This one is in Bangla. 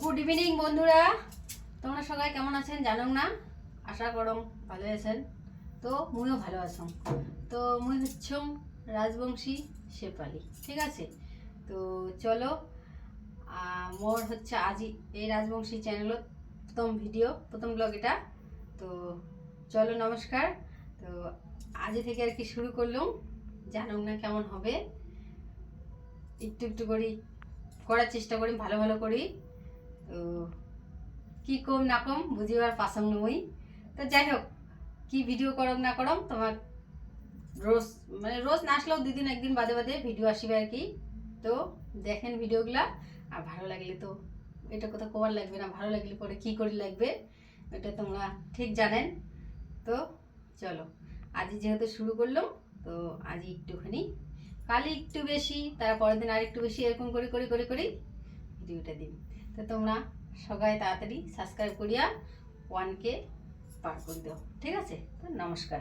গুড ইভিনিং বন্ধুরা, তোমরা সবাই কেমন আছেন জানো না? আশা করম ভালো আছেন। তো মুইও ভালো আছো। তো মুই হচ্ছম রাজবংশী শেফালি, ঠিক আছে? তো চলো, মোর হচ্ছে আজি এই রাজবংশী চ্যানেলত প্রথম ভিডিও, প্রথম ব্লগ এটা। তো চলো, নমস্কার। তো আজ থেকে আর কি শুরু করলাম, জানো না কেমন হবে, একটু একটু করি করার চেষ্টা করি, ভালো ভালো করি। তো কি কম না কম বুঝিবার পাসং নই। তো যাই হোক, কি ভিডিও করম না করম, তোমার রোজ মানে রোজ না আসলেও দুদিন একদিন বাদে বাদে ভিডিও আসবে আর কি। তো দেখেন ভিডিওগুলা, আর ভালো লাগলে তো এটা কোথাও কবার লাগবে না, ভালো লাগলে পরে কি করে লাগবে এটা তোমরা ঠিক জানেন। তো চলো, আজই যেহেতু শুরু করলাম, তো আজই একটুখানি, কালই একটু বেশি, তারপরের দিন আর একটু বেশি, এরকম করে করে করে করেই ভিডিওটা দিন। তো তোমরা সবাই তাড়াতাড়ি সাবস্ক্রাইব করিয়া 1K পার করে দাও, ঠিক আছে? তো নমস্কার।